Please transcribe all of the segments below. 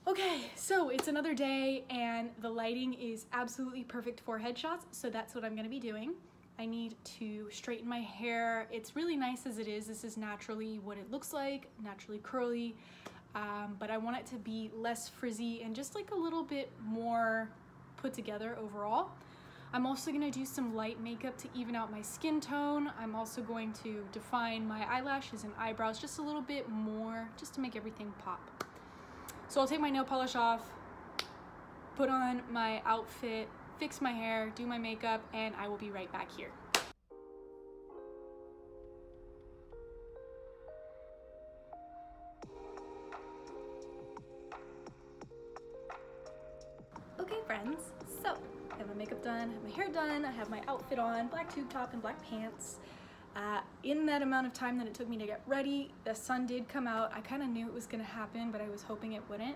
Okay, so it's another day and the lighting is absolutely perfect for headshots, so that's what I'm gonna be doing. I need to straighten my hair. It's really nice as it is. This is naturally what it looks like, naturally curly, but I want it to be less frizzy and just like a little bit more put together overall. I'm also gonna do some light makeup to even out my skin tone. I'm also going to define my eyelashes and eyebrows just a little bit more, just to make everything pop. So I'll take my nail polish off, put on my outfit, fix my hair, do my makeup, and I will be right back here. Okay friends, so I have my makeup done, I have my hair done, I have my outfit on, black tube top and black pants. In that amount of time that it took me to get ready, the sun did come out. I kind of knew it was going to happen, but I was hoping it wouldn't.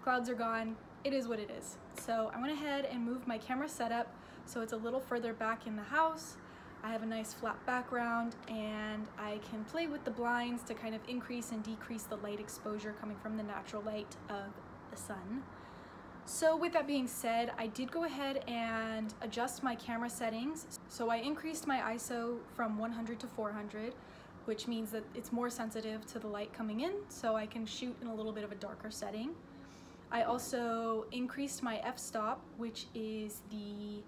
Clouds are gone. It is what it is. So I went ahead and moved my camera setup so it's a little further back in the house. I have a nice flat background and I can play with the blinds to kind of increase and decrease the light exposure coming from the natural light of the sun. So with that being said, I did go ahead and adjust my camera settings. So I increased my ISO from 100 to 400, which means that it's more sensitive to the light coming in, so I can shoot in a little bit of a darker setting. I also increased my f-stop, which is the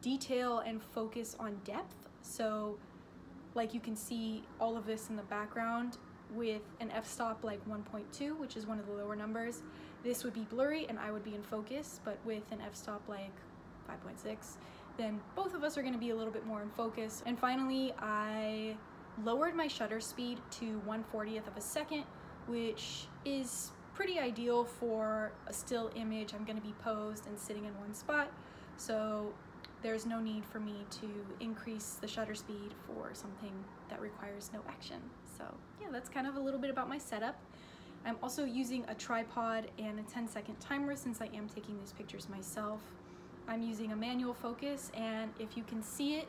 detail and focus on depth. So like you can see all of this in the background with an f-stop like 1.2, which is one of the lower numbers. This would be blurry and I would be in focus, but with an f-stop like 5.6, then both of us are going to be a little bit more in focus. And finally, I lowered my shutter speed to 1/40th of a second, which is pretty ideal for a still image. I'm going to be posed and sitting in one spot, so there's no need for me to increase the shutter speed for something that requires no action. So yeah, that's kind of a little bit about my setup. I'm also using a tripod and a 10-second timer since I am taking these pictures myself. I'm using a manual focus, and if you can see it,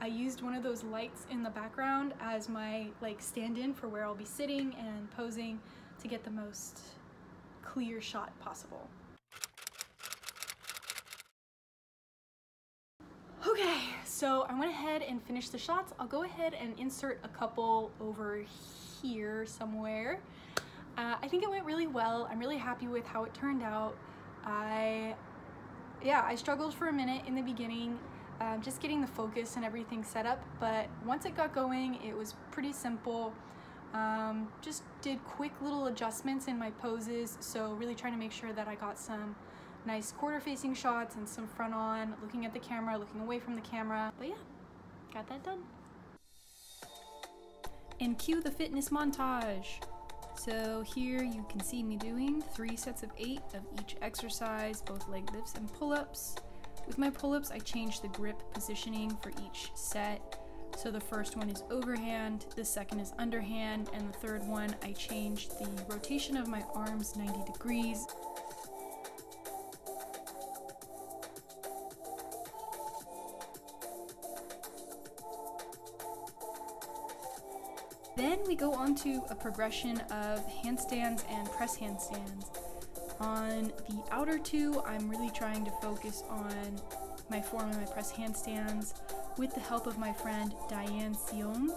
I used one of those lights in the background as my like stand-in for where I'll be sitting and posing to get the most clear shot possible. Okay, so I went ahead and finished the shots. I'll go ahead and insert a couple over here somewhere. I think it went really well. I'm really happy with how it turned out. I struggled for a minute in the beginning, just getting the focus and everything set up, but once it got going, it was pretty simple. Just did quick little adjustments in my poses, so really trying to make sure that I got some nice quarter-facing shots and some front-on, looking at the camera, looking away from the camera. But yeah, got that done. And cue the fitness montage. So here you can see me doing 3 sets of 8 of each exercise, both leg lifts and pull-ups. With my pull-ups, I changed the grip positioning for each set. So the first one is overhand, the second is underhand, and the third one I changed the rotation of my arms 90 degrees. Then we go on to a progression of handstands and press handstands. On the outer two, I'm really trying to focus on my form and my press handstands with the help of my friend Diane Sion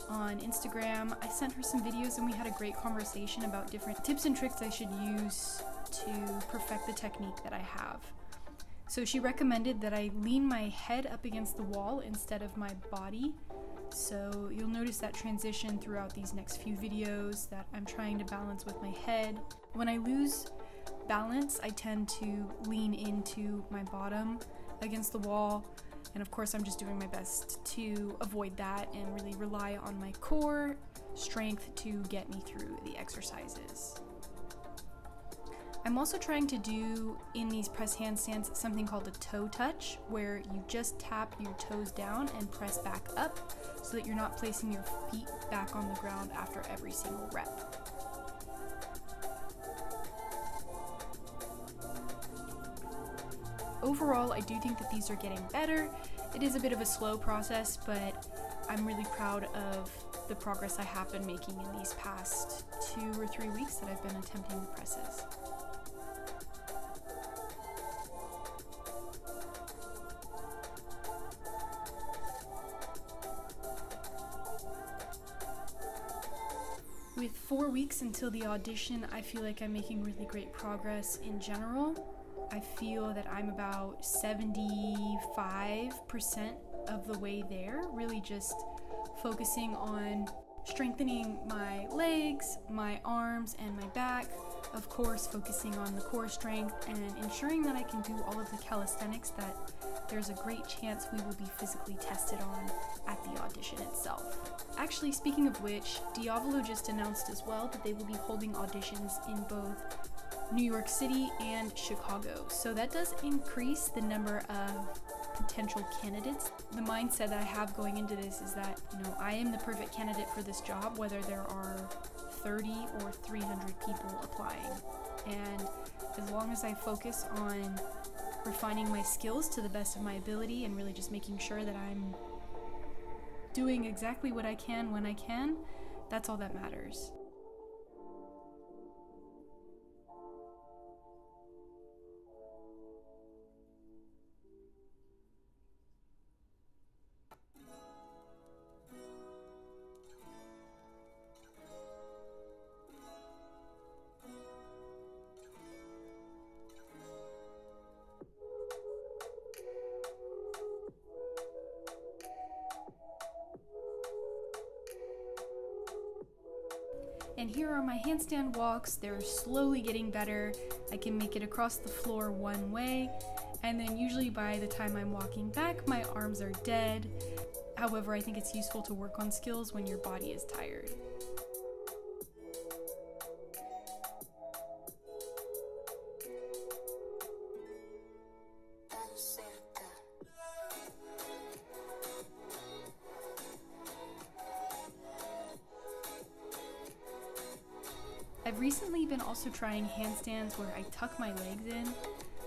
on Instagram. I sent her some videos and we had a great conversation about different tips and tricks I should use to perfect the technique that I have. So she recommended that I lean my head up against the wall instead of my body. So you'll notice that transition throughout these next few videos, that I'm trying to balance with my head. When I lose balance, I tend to lean into my bottom against the wall, and of course I'm just doing my best to avoid that and really rely on my core strength to get me through the exercises. I'm also trying to do in these press handstands something called a toe touch, where you just tap your toes down and press back up so that you're not placing your feet back on the ground after every single rep. Overall, I do think that these are getting better. It is a bit of a slow process, but I'm really proud of the progress I have been making in these past 2 or 3 weeks that I've been attempting the presses. weeks until the audition, I feel like I'm making really great progress in general. I feel that I'm about 75% of the way there, really just focusing on strengthening my legs, my arms, and my back. Of course, focusing on the core strength and ensuring that I can do all of the calisthenics that there's a great chance we will be physically tested on at the audition itself. Actually, speaking of which, Diavolo just announced as well that they will be holding auditions in both New York City and Chicago. So that does increase the number of potential candidates. The mindset that I have going into this is that, I am the perfect candidate for this job, whether there are 30 or 300 people applying. And as long as I focus on refining my skills to the best of my ability and really just making sure that I'm doing exactly what I can when I can, that's all that matters. And here are my handstand walks. They're slowly getting better. I can make it across the floor one way, and then usually by the time I'm walking back, my arms are dead. However, I think it's useful to work on skills when your body is tired. I've recently been also trying handstands where I tuck my legs in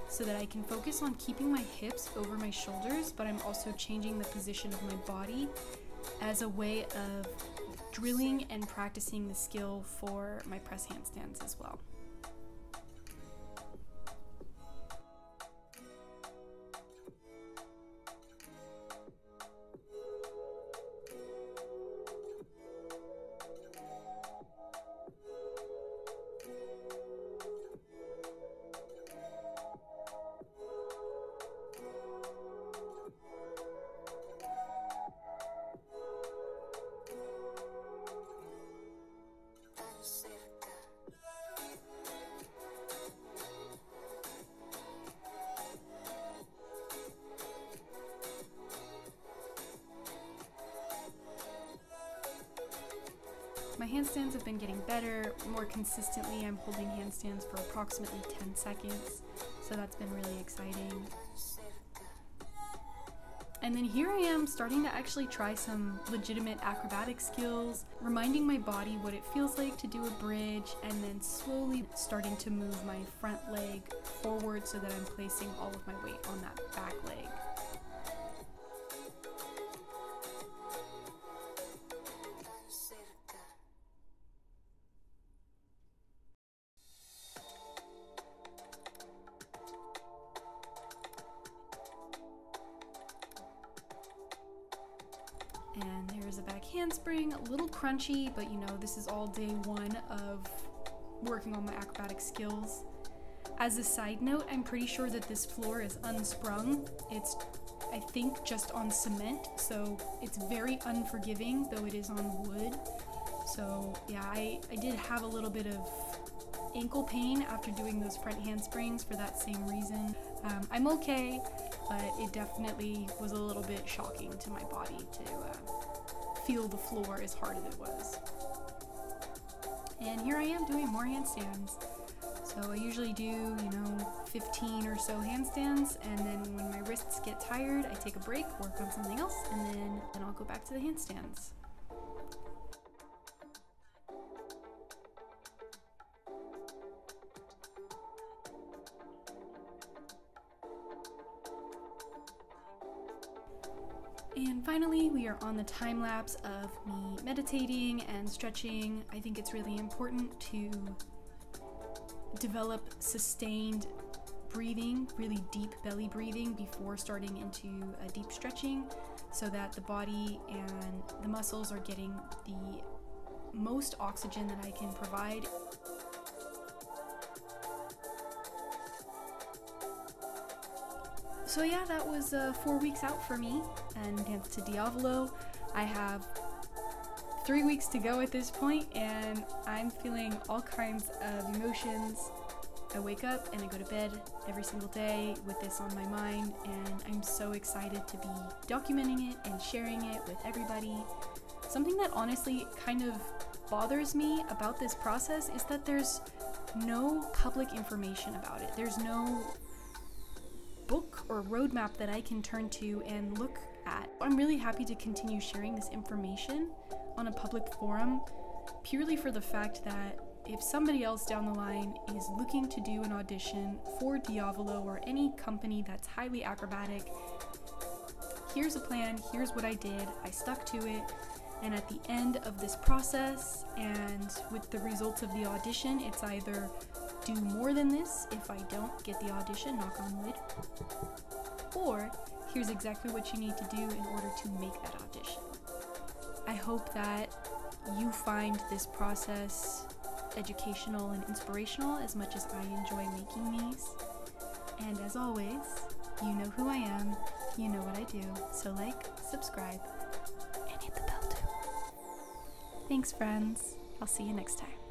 so that I can focus on keeping my hips over my shoulders, but I'm also changing the position of my body as a way of drilling and practicing the skill for my press handstands as well. My handstands have been getting better. More consistently, I'm holding handstands for approximately 10 seconds, so that's been really exciting. And then here I am starting to actually try some legitimate acrobatic skills, reminding my body what it feels like to do a bridge, and then slowly starting to move my front leg forward so that I'm placing all of my weight on that back leg. And there's a back handspring, a little crunchy, but this is all day one of working on my acrobatic skills. As a side note, I'm pretty sure that this floor is unsprung. It's, I think, just on cement, so it's very unforgiving, though it is on wood. So yeah, I did have a little bit of ankle pain after doing those front handsprings for that same reason. I'm okay, but it definitely was a little bit shocking to my body to feel the floor as hard as it was. And here I am doing more handstands. So I usually do, 15 or so handstands, and then when my wrists get tired, I take a break, work on something else, and then I'll go back to the handstands. And finally, we are on the time lapse of me meditating and stretching. I think it's really important to develop sustained breathing, really deep belly breathing before starting into a deep stretching, so that the body and the muscles are getting the most oxygen that I can provide. So yeah, that was 4 weeks out for me, and thanks to Diavolo, I have 3 weeks to go at this point, and I'm feeling all kinds of emotions. I wake up and I go to bed every single day with this on my mind, and I'm so excited to be documenting it and sharing it with everybody. Something that honestly kind of bothers me about this process is that there's no public information about it. There's no book or roadmap that I can turn to and look at. I'm really happy to continue sharing this information on a public forum, purely for the fact that if somebody else down the line is looking to do an audition for Diavolo or any company that's highly acrobatic, here's a plan, here's what I did, I stuck to it, and at the end of this process and with the results of the audition, it's either do more than this if I don't get the audition, knock on wood, or here's exactly what you need to do in order to make that audition. I hope that you find this process educational and inspirational as much as I enjoy making these. And as always, you know who I am, you know what I do, so like, subscribe, and hit the bell too. Thanks friends, I'll see you next time.